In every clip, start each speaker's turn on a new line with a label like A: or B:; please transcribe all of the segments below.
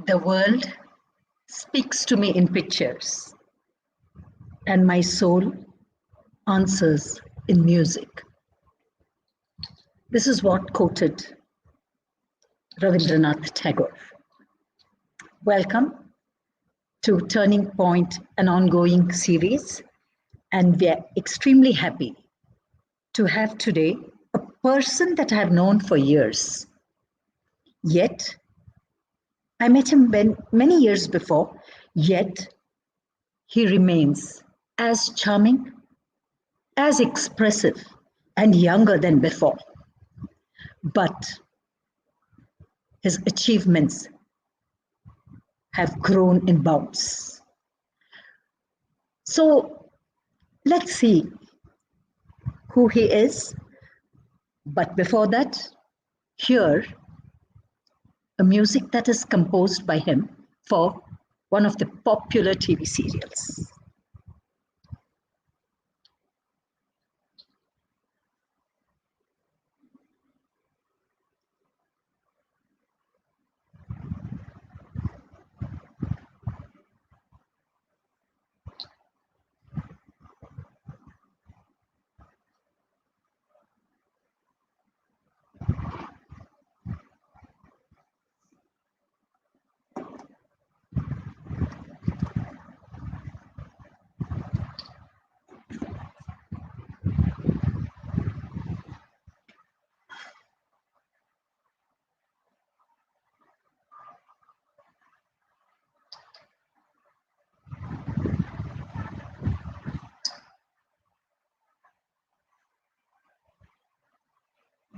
A: The world speaks to me in pictures, and my soul answers in music. This is what quoted Rabindranath Tagore. Welcome to Turning Point, an ongoing series, and we are extremely happy to have today a person that I have known for years. Yet, I met him many years before, yet he remains as charming, as expressive, and younger than before. But his achievements have grown in bounds. So let's see who he is. But before that, hear a music that is composed by him for one of the popular TV serials.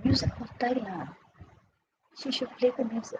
A: Music Portaria. She should play the music.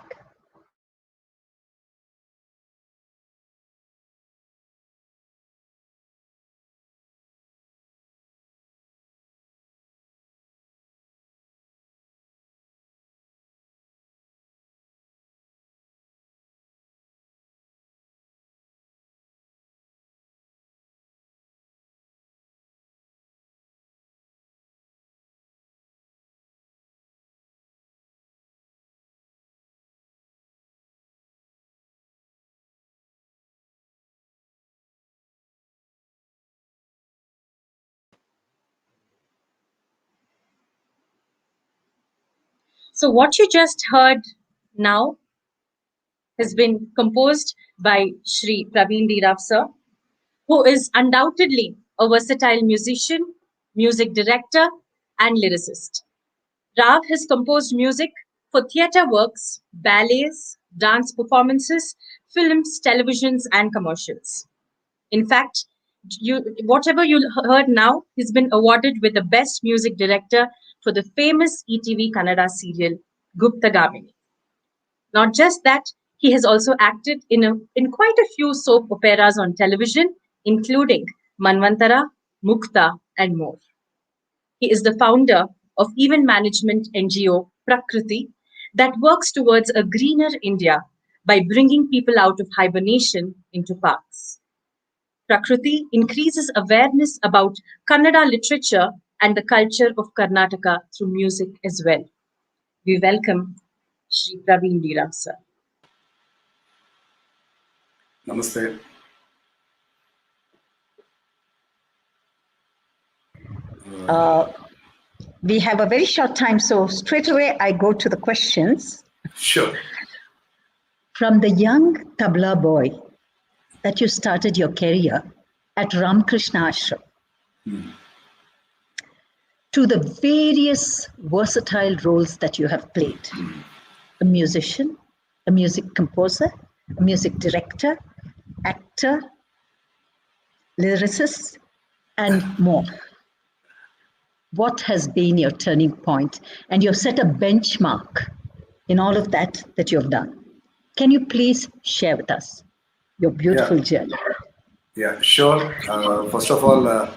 B: So what you just heard now has been composed by Sri Praveen D Rao sir, who is undoubtedly a versatile musician, music director, and lyricist. Rao has composed music for theatre works, ballets, dance performances, films, televisions, and commercials. In fact, whatever you heard now, he's been awarded with the Best Music Director for the famous ETV Kannada serial Gupta Gamini. Not just that, he has also acted in quite a few soap operas on television, including Manvantara, Mukta, and more. He is the founder of event management NGO Prakriti that works towards a greener India by bringing people out of hibernation into parks. Prakriti increases awareness about Kannada literature and the culture of Karnataka through music as well. We welcome Sri Praveen D Rao sir.
C: Namaste.
A: We have a very short time, so straight away I go to the questions.
C: Sure.
A: From the young tabla boy that you started your career at Ramakrishna Ashram, to the various versatile roles that you have played. A musician, a music composer, a music director, actor, lyricist, and more. What has been your turning point? And you've set a benchmark in all of that you have done. Can you please share with us your beautiful journey?
C: Yeah, sure. First of all,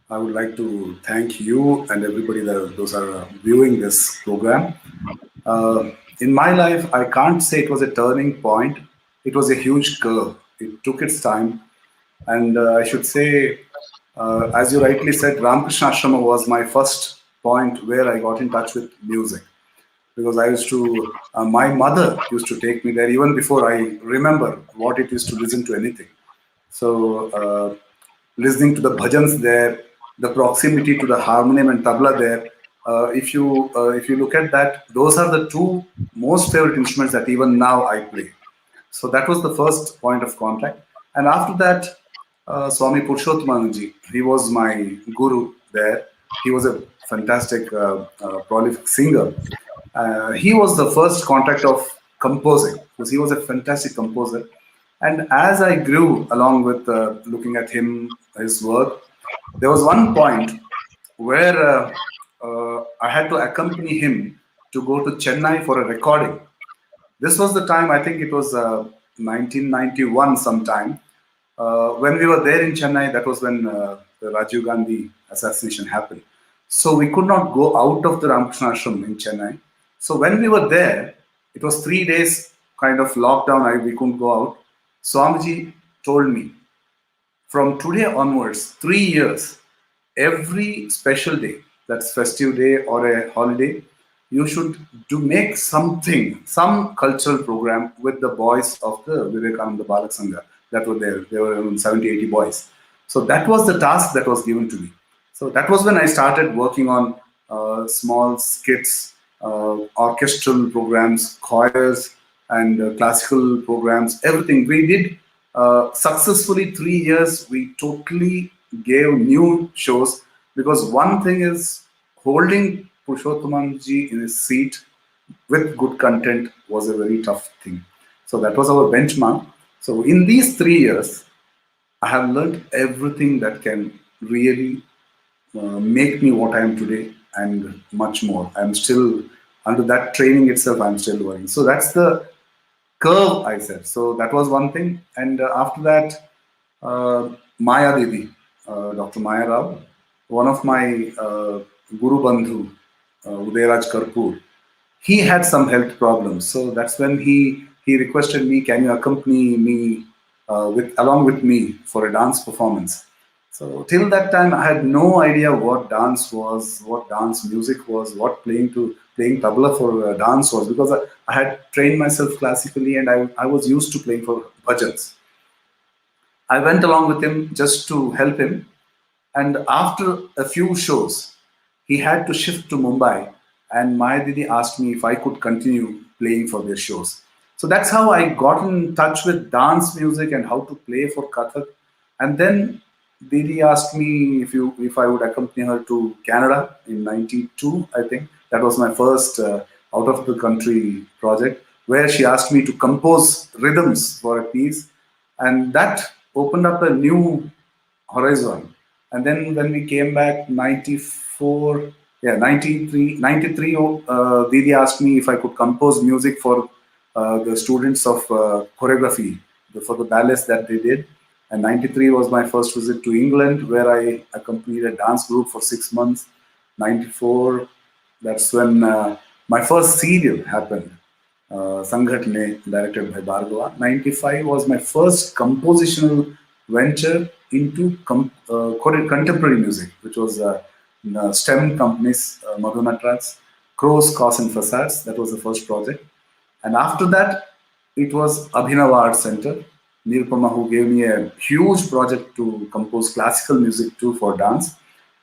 C: I would like to thank you and everybody those are viewing this program. In my life, I can't say it was a turning point. It was a huge curve. It took its time. And I should say, as you rightly said, Ramakrishna Ashrama was my first point where I got in touch with music. because I used to, my mother used to take me there even before I remember what it is to listen to anything. So listening to the bhajans there, the proximity to the harmonium and tabla there. If you look at that, those are the two most favorite instruments that even now I play. So that was the first point of contact. And after that, Swami Purushottomanji, he was my guru there. He was a fantastic, prolific singer. He was the first contact of composing because he was a fantastic composer. And as I grew along with looking at him, his work, there was one point where I had to accompany him to go to Chennai for a recording. This was the time, I think it was 1991 sometime. When we were there in Chennai, that was when the Rajiv Gandhi assassination happened. So we could not go out of the Ramakrishna Ashram in Chennai. So when we were there, it was 3 days kind of lockdown, we couldn't go out. Swamiji told me, from today onwards, 3 years, every special day, that's festive day or a holiday, you should make something, some cultural program with the boys of the Vivekananda Balak Sangha that were there. There were around 70, 80 boys. So that was the task that was given to me. So that was when I started working on small skits, orchestral programs, choirs, and classical programs, everything. We did successfully 3 years. We totally gave new shows because one thing is holding Purushottomanji in his seat with good content was a very tough thing. So that was our benchmark. So in these 3 years, I have learned everything that can really make me what I am today and much more. I'm still under that training itself. I'm still learning. So that's the curve I said. So that was one thing. And after that, Maya Didi, Dr. Maya Rao, one of my Guru Bandhu, Udayaraj Karpur, he had some health problems. So that's when he requested me, can you accompany me along with me for a dance performance? So till that time, I had no idea what dance was, what dance music was, what playing tabla for dance was, because I had trained myself classically and I was used to playing for bhajans. I went along with him just to help him. And after a few shows, he had to shift to Mumbai. And Maya Didi asked me if I could continue playing for their shows. So that's how I got in touch with dance music and how to play for Kathak. And then Didi asked me if I would accompany her to Canada in '92, I think. That was my first out of the country project, where she asked me to compose rhythms for a piece. And that opened up a new horizon. And then when we came back, 94, yeah, 93, Didi asked me if I could compose music for the students of choreography, for the ballets that they did. And 93 was my first visit to England, where I accompanied a dance group for 6 months. 94, that's when my first serial happened. Sanghatne, directed by Bhargava. 95 was my first compositional venture into contemporary music, which was STEM companies, Madhu Natraj, Crows, Cause and Facades. That was the first project. And after that, it was Abhinav Art Center. Nirupama, who gave me a huge project to compose classical music too for dance.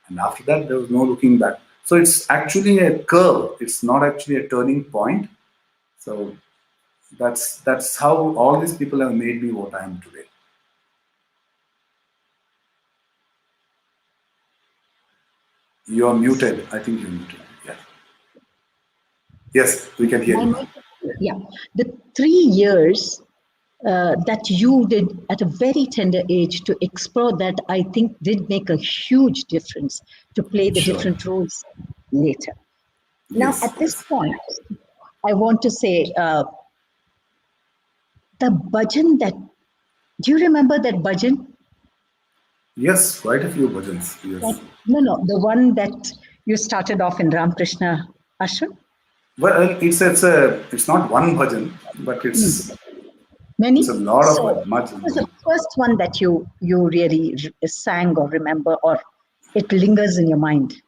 C: And after that, there was no looking back. So it's actually a curve. It's not actually a turning point. So that's how all these people have made me what I am today. You are muted. I think you're muted. Yeah. Yes, we can hear you.
A: Yeah. The 3 years that you did at a very tender age to explore that, I think did make a huge difference to play the different roles later. Now,
C: Yes,
A: at this point, I want to say the bhajan that, do you remember that bhajan?
C: Yes, quite a few bhajans. Yes.
A: No, the one that you started off in Ramakrishna Ashram?
C: Well, it's not one bhajan, but it's
A: Many.
C: a lot
A: So,
C: of
A: what was the
C: bhajans.
A: first one that you really sang or remember, or it lingers in your mind?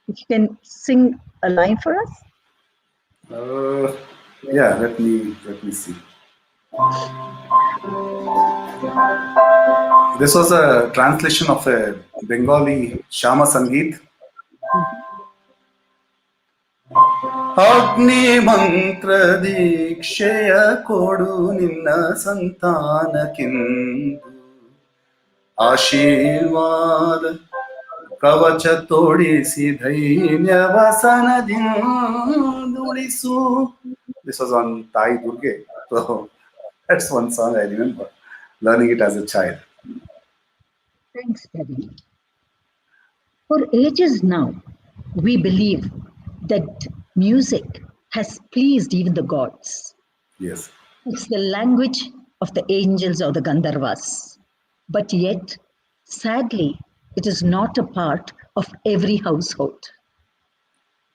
A: If you can sing a line for us.
C: Uh, yeah, let me see. This was a translation of a Bengali Shama Sangeet.
A: Mhm.
C: ಅಗ್ನಿ ಮಂತ್ರ ದೀಕ್ಷೆಯ ಕೊಡು ನಿನ್ನ ಸಂತಾನಕ್ಕಿಂದು ಆಶೀರ್ವಾದ ಕವಚ ತೋಡಿಸಿ ಧೈರ್ಯವಸನದಿಂದುಳಿಸು. This was on Thai Durge. So that's one song I remember learning it as a child.
A: Thanks, Praveen. For ages now, we believe that music has pleased even the gods.
C: Yes.
A: It's the language of the angels or the Gandharvas. But yet, sadly, it is not a part of every household.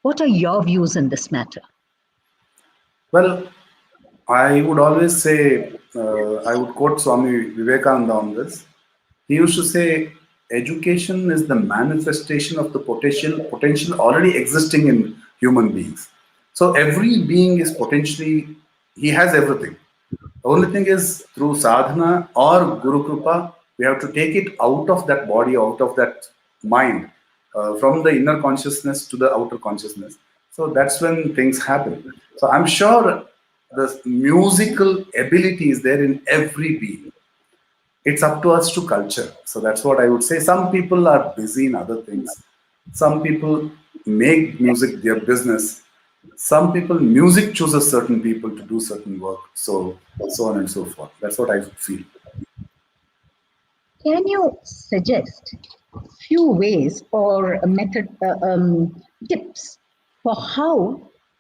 A: What are your views in this matter?
C: Well, I would always say, I would quote Swami Vivekananda on this. He used to say, education is the manifestation of the potential already existing in human beings. So every being is potentially, he has everything. The only thing is through sadhana or Guru Kripa, we have to take it out of that body, out of that mind, from the inner consciousness to the outer consciousness. So that's when things happen. So I'm sure the musical ability is there in every being. It's up to us to culture. So that's what I would say. Some people are busy in other things. Some people make music their business. Some people, music chooses certain people to do certain work. So on and so forth. That's what I feel.
A: Can you suggest few ways or a method, tips for how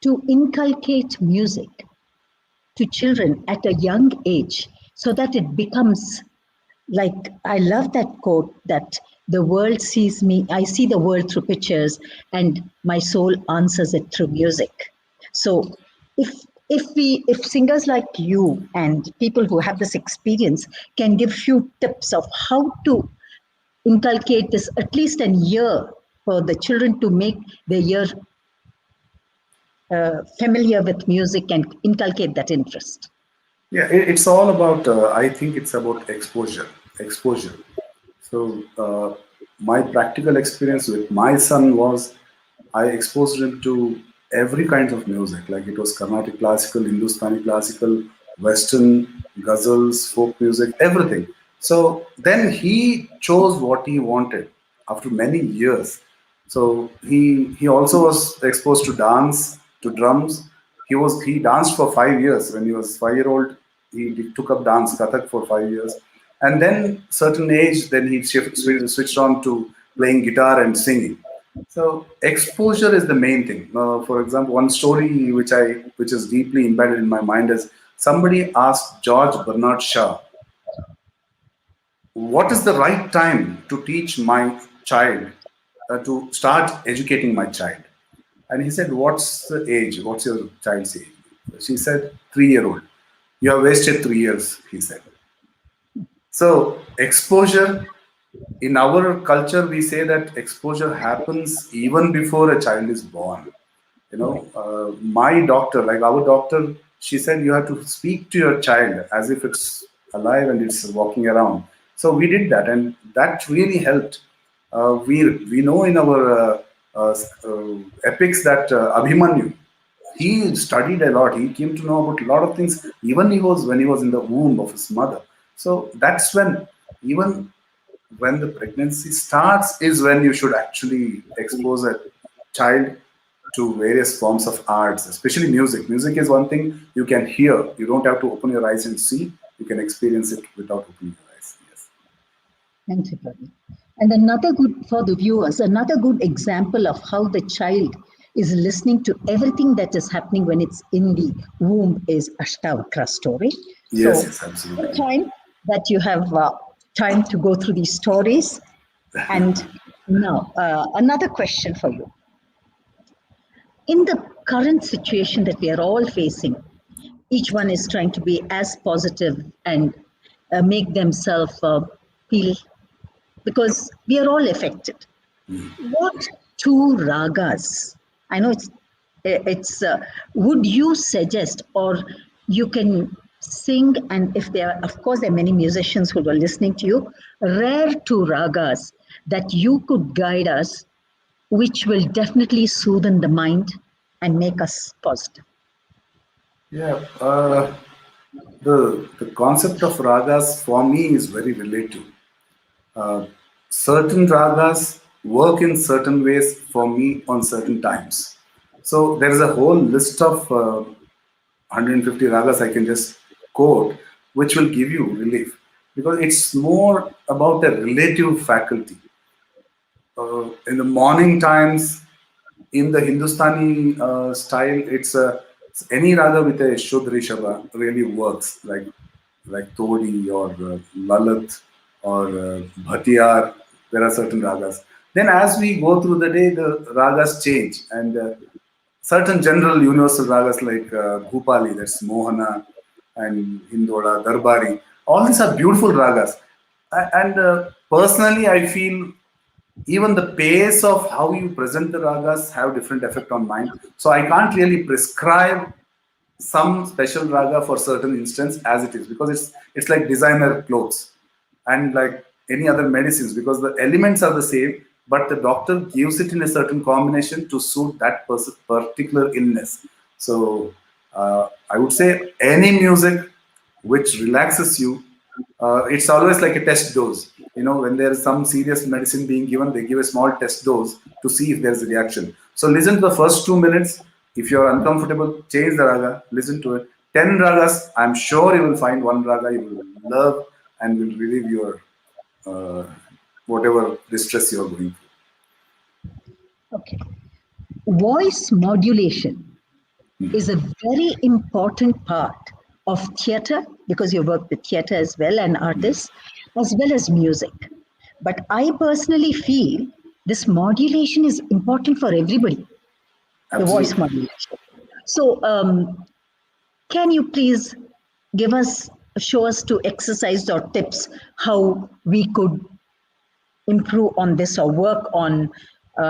A: to inculcate music to children at a young age so that it becomes like, I love that quote that the world sees me, I see the world through pictures and my soul answers it through music. So if if singers like you and people who have this experience can give few tips of how to inculcate this at least a year for the children to make their ear familiar with music and inculcate that interest.
C: Yeah, it's all about, I think it's about exposure. Exposure. So my practical experience with my son was I exposed him to every kind of music, like it was Carnatic classical, Hindustani classical, Western, ghazals, folk music, everything. So then he chose what he wanted after many years. So he also was exposed to dance, to drums. He danced for 5 years. When he was 5 year old, he took up dance, Kathak for 5 years, and then certain age, then he switched on to playing guitar and singing. So exposure is the main thing. For example, one story which is deeply embedded in my mind is somebody asked George Bernard Shaw, "What is the right time to teach my child, to start educating my child?" And he said, "What's the age? What's your child's age?" She said, "3 year old." "You have wasted 3 years," he said. So exposure, in our culture, we say that exposure happens even before a child is born. My doctor, like our doctor, she said you have to speak to your child as if it's alive and it's walking around. So we did that, and that really helped. We know in our uh, epics that Abhimanyu, he studied a lot. He came to know about a lot of things, even he was when he was in the womb of his mother. So that's when, even when the pregnancy starts, is when you should actually expose a child to various forms of arts, especially music. Music is one thing you can hear. You don't have to open your eyes and see. You can experience it without opening your eyes. Yes.
A: Thank you, Praveen. And another good for the viewers, another good example of how the child is listening to everything that is happening when it's in the womb is Ashtavakra story.
C: Yes,
A: So,
C: yes,
A: the
C: absolutely.
A: time that you have time to go through these stories. And now, another question for you. In the current situation that we are all facing, each one is trying to be as positive and make themselves feel, because we are all affected. What two ragas? I know it's It's would you suggest, or you can sing, and if there are, of course, there are many musicians who are listening to you, rare two ragas that you could guide us, which will definitely soothe in the mind and make us positive.
C: Yeah, the concept of ragas for me is very relative. Uh, Certain ragas work in certain ways for me on certain times. So there is a whole list of 150 ragas I can just quote, which will give you relief because it's more about a relative faculty. In the morning times, in the Hindustani style, it's any raga with a Shuddh Rishabha really works, like Todi or Lalit or Bhatiyar. There are certain ragas. Then, as we go through the day, the ragas change, and certain general universal ragas like Bhupali, that's Mohana, and Hindola, Darbari. All these are beautiful ragas, and personally, I feel even the pace of how you present the ragas have different effect on mind. So I can't really prescribe some special raga for certain instance as it is because it's like designer clothes and like any other medicines because the elements are the same, but the doctor gives it in a certain combination to suit that particular illness. So I would say any music which relaxes you, it's always like a test dose. You know, when there is some serious medicine being given, they give a small test dose to see if there's a reaction. So listen to the first 2 minutes. If you're uncomfortable, change the raga, listen to it. 10 ragas, I'm sure you will find one raga you will love and will relieve your uh, whatever distress you're going through.
A: Okay. Voice modulation is a very important part of theater because you work with theater as well and artists as well as music. But I personally feel this modulation is important for everybody, the voice
C: Absolutely.
A: modulation. So, can you please give us, show us to exercise or tips how we could improve on this or work on,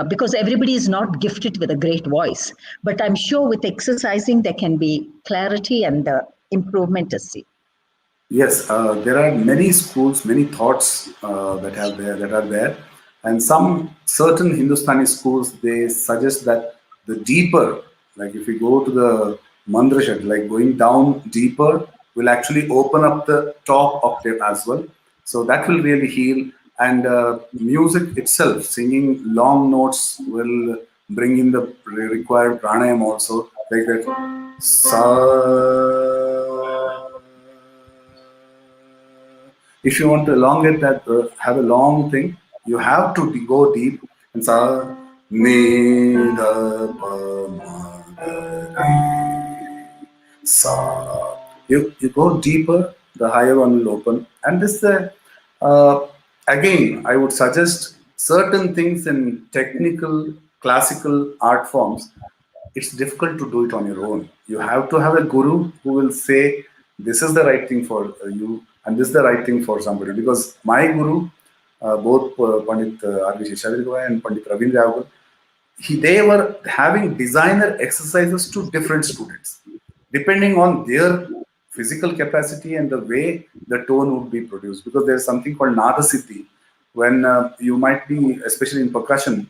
A: because everybody is not gifted with a great voice, but I'm sure with exercising there can be clarity and the improvement to see.
C: Yes, there are many schools, many thoughts that are there, and some certain Hindustani schools they suggest that the deeper, like if we go to the mandrashat, like going down deeper, will actually open up the top octave as well. So that will really heal, and music itself, singing long notes will bring in the required pranayam also, like that. Sa if you want to elongate that, have a long thing, you have to go deep and sa me da pa ma ga re sa. You go deeper, the higher one will open. And this uh, again, I would suggest certain things in technical classical art forms it's difficult to do it on your own. You have to have a guru who will say, this is the right thing for you, and this is the right thing for somebody. Because my guru, both Pandit R.V. Sheshadri and Pandit Praveen D Rao, they were having designer exercises to different students, depending on their physical capacity and the way the tone would be produced. Because there's something called Nada Siddhi, when you might be, especially in percussion,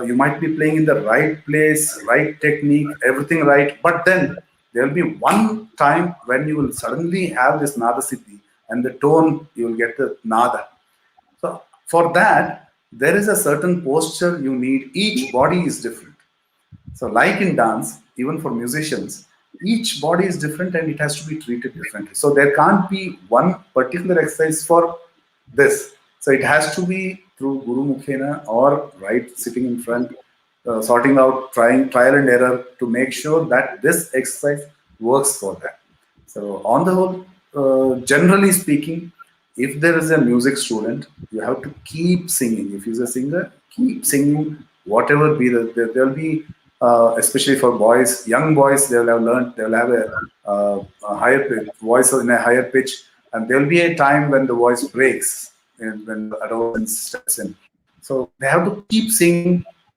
C: you might be playing in the right place, right technique, everything right. But then there will be one time when you will suddenly have this nada siddhi and the tone, you will get the nada. So for that, there is a certain posture you need. Each body is different. So like in dance, even for musicians, each body is different and it has to be treated differently. So there can't be one particular exercise for this. So it has to be through Guru Mukhena or right sitting in front, sorting out, trying trial and error to make sure that this exercise works for that. So on the whole, generally speaking, if there is a music student, you have to keep singing. If he's a singer, keep singing. Whatever be there'll be, especially for boys, young boys, they'll have learned, they'll have a higher pitch, voice in a higher pitch, and there'll be a time when the voice breaks and when the adolescence steps in. So they have to keep singing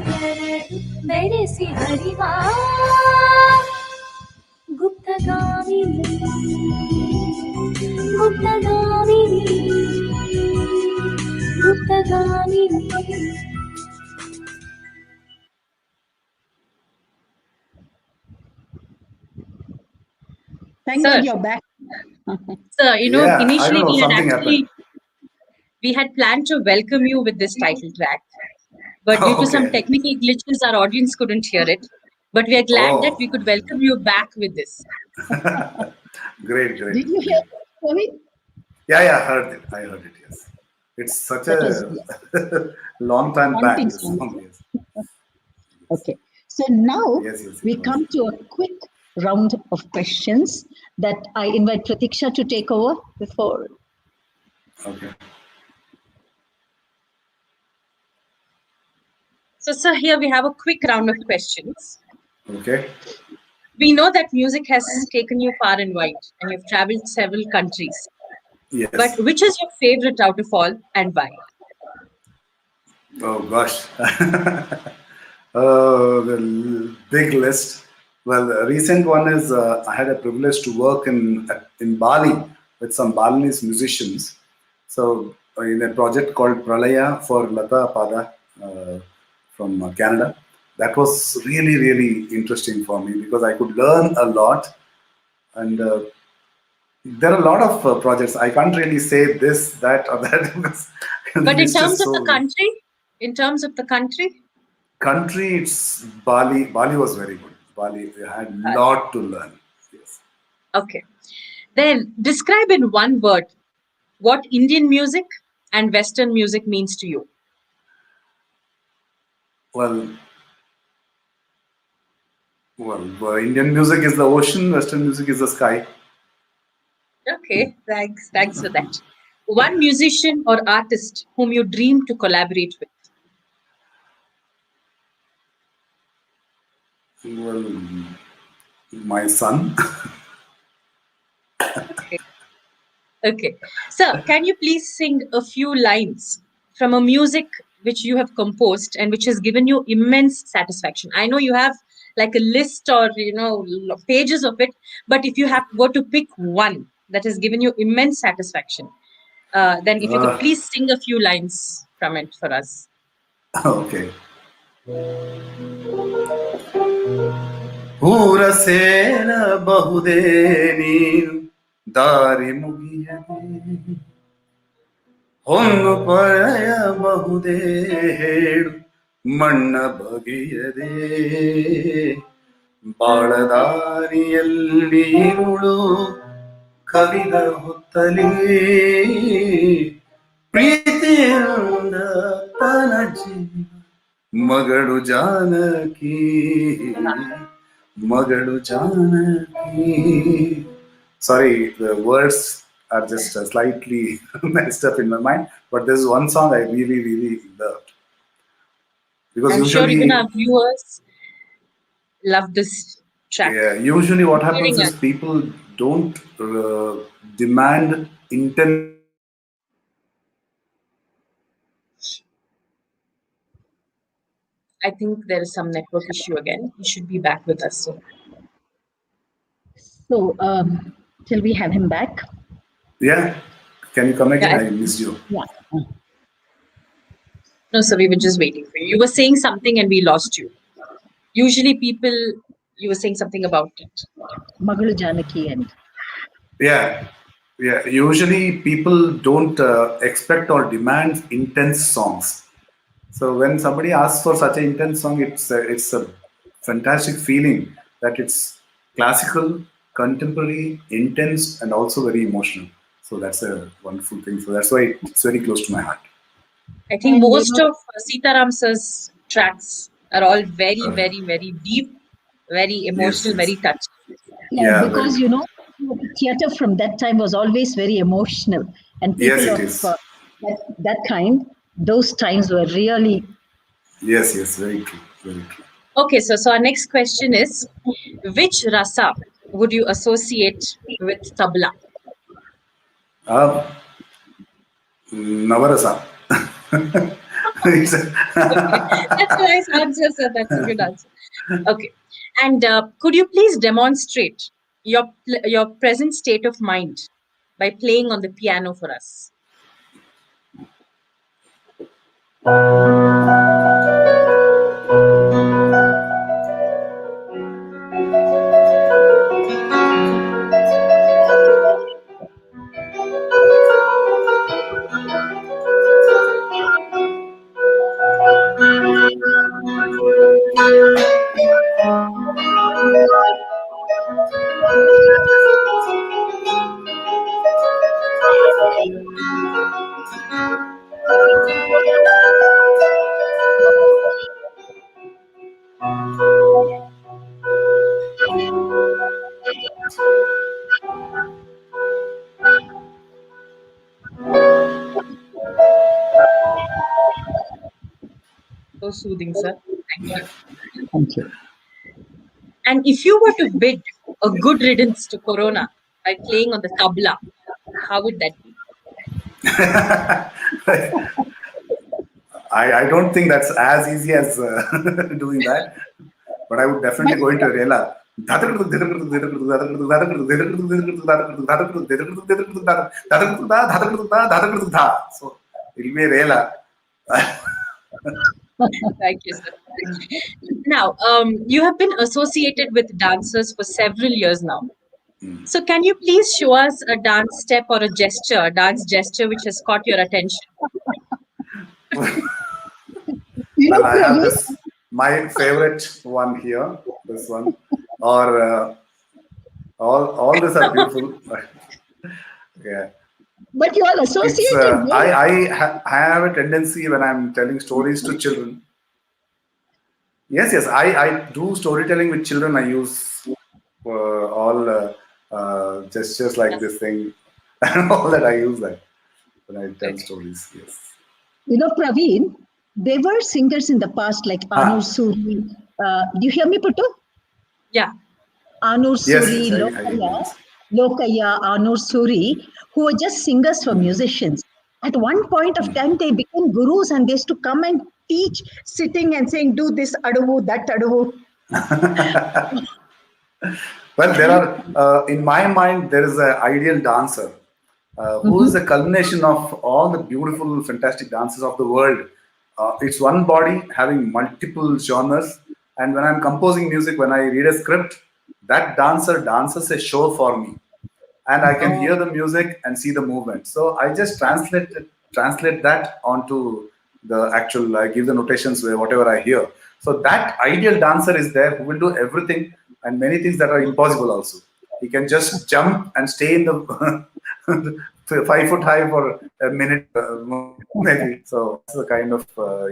D: ಎರಡು ಬೆರೆಸಿ ಹರಿವ ಗುಪ್ತಗಾಮಿನಿ ಗುಪ್ತಗಾಮಿನಿ ಗುಪ್ತಗಾಮಿನಿ.
A: Thank
B: Sir.
A: God you're back.
B: Sir,
C: Yeah, I
B: initially
C: don't know,
B: we had
C: something happened.
B: we had planned to welcome you with this title track, but due to some
C: Okay.
B: technical glitches, our audience couldn't hear it. But we are glad that we could welcome you back with this.
C: Great,
A: Did
C: great.
A: you hear it, Praveen?
C: Yeah, I heard it. Yes. It's such
A: That was
C: a long time back.
A: haunting
C: This
A: song.
C: song, yes.
A: Okay. So now
C: Yes,
A: we
C: it was.
A: come to a quick round of questions that I invite Pratiksha to take over before.
C: Okay.
B: So, sir, here we have a quick round of questions.
C: Okay.
B: We know that music has taken you far and wide, and you've traveled several countries.
C: Yes.
B: But which is your favorite out of all, and why?
C: Oh gosh. The big list. Well, the recent one is I had a privilege to work in Bali with some Balinese musicians. So in a project called Pralaya for Lata Pada from Canada. That was really, really interesting for me because I could learn a lot. And there are a lot of projects. I can't really say this, that, or that because
B: But
C: it's just so.
B: in terms of the
C: Country, it's Bali. Bali was very good. Bali, I had a lot to learn. Yes.
B: Okay. Then describe in one word what Indian music and Western music means to you.
C: Well, Indian music is the ocean. Western music is the sky.
B: Okay, thanks for that. One musician or artist whom you dream to collaborate with.
C: Well, my son.
B: Okay. Sir, can you please sing a few lines from a music which you have composed and which has given you immense satisfaction? I know you have like a list or pages of it, but if you were to pick one that has given you immense satisfaction, then if you could please sing a few lines from it for us.
C: Okay. ಊರಸೇನ ಬಹುದೇ ನೀನು ದಾರಿ ಮುಗಿಯದೆ ಹೊನ್ನು ಪಡೆಯಬಹುದೇ ಹೇಳು ಮಣ್ಣ ಬಗೆಯದೆ ಬಾಳದಾರಿಯಲ್ಲಿ ಇರುಳು ಕವಿದ ಹೊತ್ತಲಿ ಪ್ರೀತಿಯಿಂದ ತನ ಜೀವ ಮಗಳು ಜಾನಕಿ ಮಗಳು Janaki. Sorry, the words are just slightly messed up in my mind, but there's one song I really, really loved. Because
B: I'm
C: usually,
B: sure even our viewers love this track.
C: yeah, usually what happens is people don't demand intense.
B: I think there is some network issue again. He should be back with us soon.
A: So, till we have him back.
C: Yeah, can you come again?
B: Yeah,
C: I missed you.
A: Yeah.
B: No, sir, we were just waiting for you. You were saying something and we lost you. Usually you were saying something about it.
A: Magalu Janaki and.
C: Yeah. Usually people don't expect or demand intense songs. So when somebody asks for such an intense song, it's a fantastic feeling that it's classical, contemporary, intense, and also very emotional. So that's a wonderful thing. So that's why it's very close to my heart.
B: I think most of Sitaram sir's tracks are all very, very, very deep, very emotional,
C: Yes.
B: very touching.
A: Yeah, because theatre from that time was always very emotional, and people of that kind, those times were really.
C: Yes, very true, very true.
B: Okay, so our next question is, which rasa would you associate with tabla?
C: Navarasa.
B: That's a nice answer, sir. That's a good answer. Okay. And could you please demonstrate your present state of mind by playing on the piano for us? So soothing, sir. Thank you.
A: Thank you.
B: And if you were to bid a good riddance to Corona by playing on the tabla, how would that be?
C: I don't think that's as easy as doing that, but I would definitely go into Rela. So it'll be Rela.
B: Thank you, sir. Now, you have been associated with dancers for several years now. So, can you please show us a dance step or a gesture, a dance gesture which has caught your attention?
C: Well, I have this, my favorite one here, this one, or all these are beautiful. Yeah.
A: But you are
C: It's
A: associated with.
C: I have a tendency when I'm telling stories to children. Yes, I do storytelling with children. I use all gestures like this thing and all that. I use that when I tell stories. Yes.
A: Praveen, there were singers in the past like Anur Suri. Do you hear me, Puttu?
B: Yeah.
A: Anur
C: Yes,
A: Suri,
C: yes, I
A: Lokaya, Lokaya, Anur Suri, who were just singers for musicians. At one point of time, they became gurus and they used to come and teach, sitting and saying, do this adavu, that adavu.
C: Well, there are, in my mind, there is an ideal dancer who is a culmination of all the beautiful, fantastic dances of the world. It's one body having multiple genres. And when I'm composing music, when I read a script, that dancer dances a show for me. And I can hear the music and see the movement. So I just translate that onto the actual, I give the notations where whatever I hear. So that ideal dancer is there who will do everything and many things that are impossible also. He can just jump and stay in the 5 foot high for a minute, maybe. So that's the kind of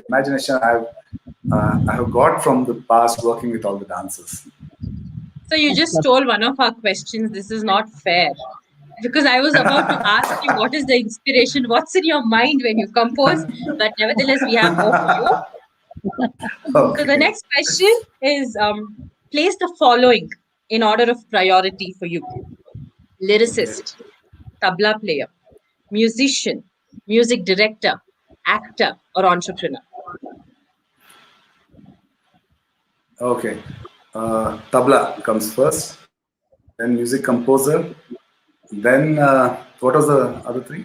C: imagination I have got from the past working with all the dancers.
B: So you just stole one of our questions. This is not fair. Because I was about to ask you what is the inspiration, what's in your mind when you compose, but nevertheless, we have more for you.
C: Okay.
B: So the next question is place the following in order of priority for you: lyricist, tabla player, musician, music director, actor, or entrepreneur.
C: Okay. Tabla comes first, then music composer, then what was the other three?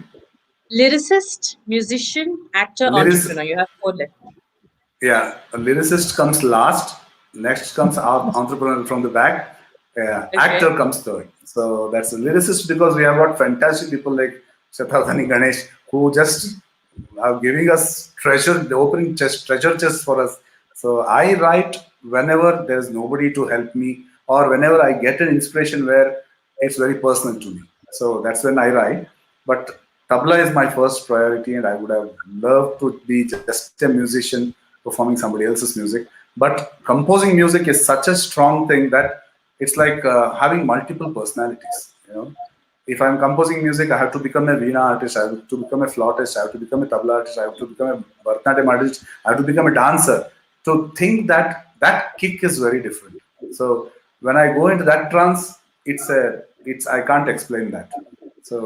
B: Lyricist, musician, actor, entrepreneur. You have 4 left.
C: Yeah, a lyricist comes last. Next comes our entrepreneur from the back. Actor comes third. So that's a lyricist because we have got fantastic people like Shatabdani Ganesh who just are giving us treasure, the opening treasure chest for us. So I write whenever there's nobody to help me or whenever I get an inspiration where it's very personal to me. So that's when I write. But tabla is my first priority, and I would have loved to be just a musician performing somebody else's music. But composing music is such a strong thing that it's like having multiple personalities. If I'm composing music, I have to become a veena artist, I have to become a flautist, I have to become a tabla artist, I have to become a Bharatanatyam artist, I have to become a dancer. To think that kick is very different. So when I go into that trance, it's I can't explain that. So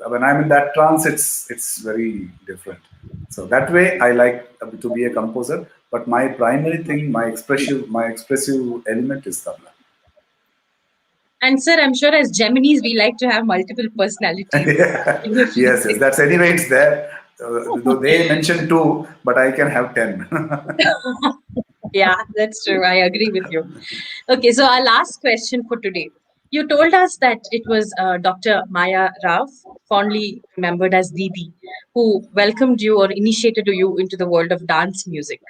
C: when I'm in that trance, it's very different. So that way, I like to be a composer. But my primary thing, my expressive element is tabla.
B: And sir, I'm sure as Geminis, we like to have multiple personalities in your
C: Yes, yes.
B: music.
C: That's anyway. It's there. Though they mentioned two, but I can have 10.
B: Yeah, that's true. I agree with you. Okay, so our last question for today. You told us that it was Dr. Maya Rao, fondly remembered as Didi, who welcomed you or initiated you into the world of dance music.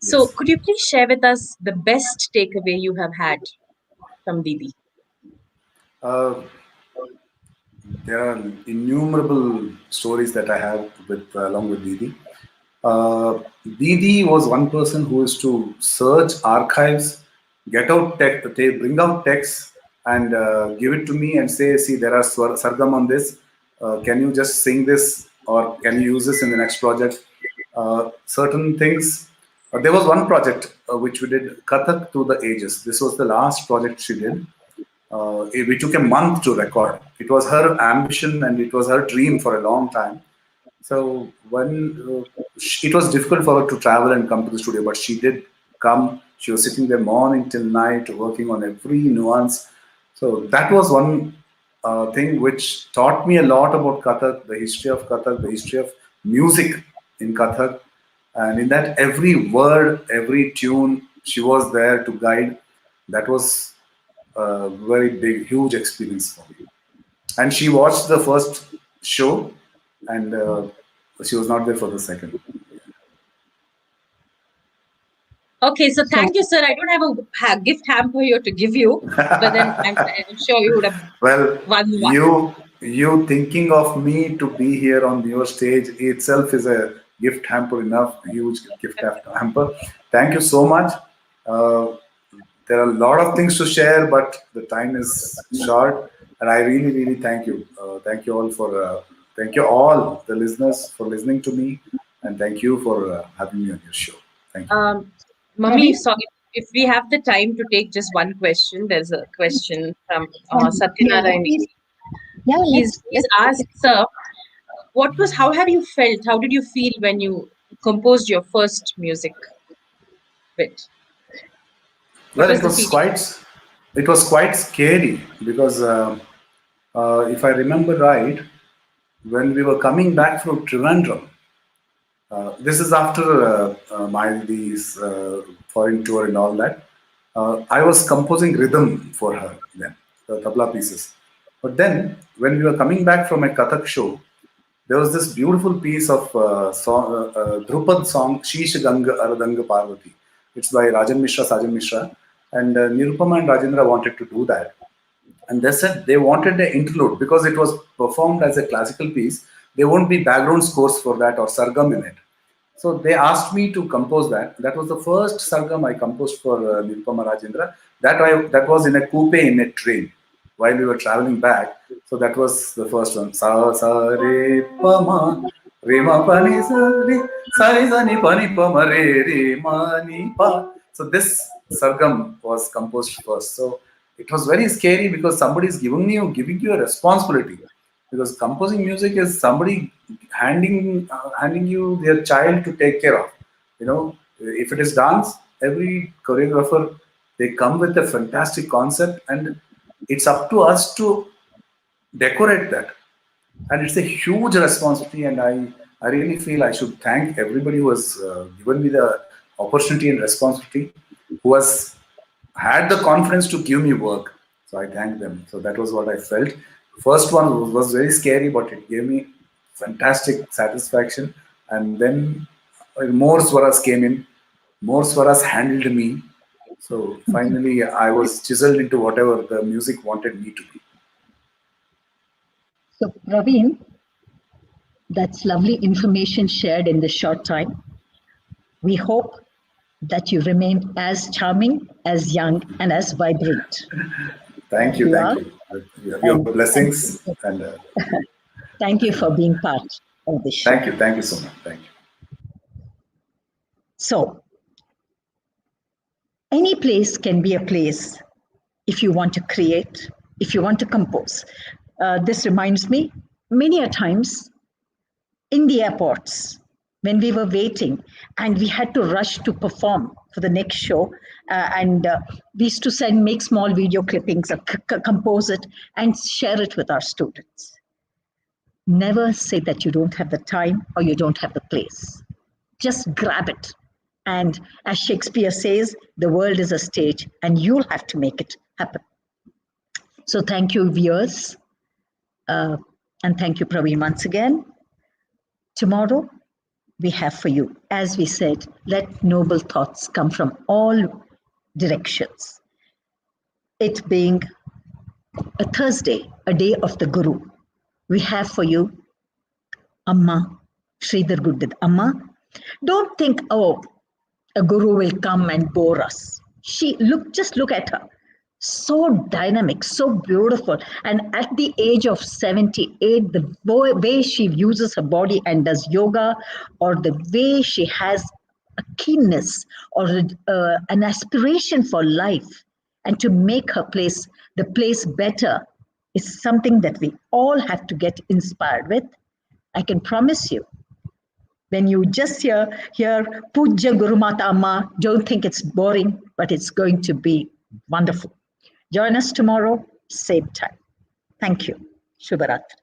B: So,
C: Yes.
B: could you please share with us the best takeaway you have had from Didi?
C: Uh, there are innumerable stories that I have with along with Didi. Didi was one person who used to search archives, get out text, they bring out texts and give it to me and say, see, there are sargam on this. Can you just sing this or can you use this in the next project? Certain things. There was one project which we did, Kathak Through the Ages. This was the last project she did. We took a month to record. It was her ambition and it was her dream for a long time. So when it was difficult for her to travel and come to the studio, but she did come. She was sitting there morning till night, working on every nuance. So that was one thing which taught me a lot about Kathak, the history of music in Kathak, and in that every word, every tune, she was there to guide. That was a very big, huge experience for me. And she watched the first show, and she was not there for the second.
B: Okay, so
A: So,
B: thank you, sir. I don't have a gift hamper here to give you, but then I'm sure you would have
C: Well,
B: won one.
C: you thinking of me to be here on your stage itself is a gift hamper enough, huge gift hamper. Thank you so much. Uh, there are a lot of things to share, but the time is short, and I really, really thank you. Thank you all the listeners for listening to me, and thank you for having me on your show. Thank you.
B: Mummy,
A: Praveen,
B: sorry, if we have the time to take just one question, there's a question from
A: yeah,
B: Satyanarayan.
A: please, yeah,
B: He's asked, sir, how have you felt? How did you feel when you composed your first music bit? What
C: Well,
B: was the feeling?
C: it was quite scary because if I remember right, when we were coming back from Trivandrum, this is after Mayadi's foreign tour and all that. I was composing rhythm for her then, the tabla pieces. But then, when we were coming back from a Kathak show, there was this beautiful piece of Drupad song, Sheesh Ganga Aradanga Parvati. It's by Rajan Mishra, Sajan Mishra. And Nirupama and Rajendra wanted to do that. And they said they wanted an interlude because it was performed as a classical piece. There won't be background scores for that or sargam in it. So they asked me to compose that. That was the first sargam I composed for Nirupama Rajendra. That was in a coupe in a train while we were traveling back. So that was the first one. Sa sa re pa ma re ma pa ni sa re sa re sa ni pa ni pa ma re ma ni pa. So this sargam was composed first. So it was very scary because somebody is giving you a responsibility, because composing music is somebody handing you their child to take care of. If it is dance, every choreographer, they come with a fantastic concept, and it's up to us to decorate that. And it's a huge responsibility, and I really feel I should thank everybody who has given me the opportunity and responsibility, who has had the confidence to give me work. So I thank them. So that was what I felt. First one was very scary, but it gave me fantastic satisfaction. And then more swaras came in. More swaras handled me. So finally, I was chiseled into whatever the music wanted me to be.
A: so Praveen, that's lovely information shared in this short time. We hope that you remain as charming, as young, and as vibrant
C: Thank
A: as
C: you,
A: you
C: thank
A: are.
C: you. Your
A: And
C: blessings, and
A: thank you for being part of the show.
C: thank you so much. Thank you.
A: So, any place can be a place if you want to create, if you want to compose. this reminds me many a times in the airports when we were waiting and we had to rush to perform for the next show, and we used to make small video clippings, compose it and share it with our students. Never say that you don't have the time or you don't have the place. Just grab it. And as Shakespeare says, the world is a stage and you'll have to make it happen. So thank you, viewers. And thank you, Praveen, once again. Tomorrow, we have for you, as we said, let noble thoughts come from all directions. It being a Thursday, a day of the Guru, we have for you Amma, Sridhar Guddid Amma. Don't think, oh, a Guru will come and bore us. Just look at her. So dynamic, so beautiful. And at the age of 78, the way she uses her body and does yoga, or the way she has a keenness or an aspiration for life and to make the place better, is something that we all have to get inspired with. I can promise you, when you just hear Puja Guru Mata Amma, don't think it's boring, but it's going to be wonderful. Join us tomorrow, same time. Thank you. Shubharatri.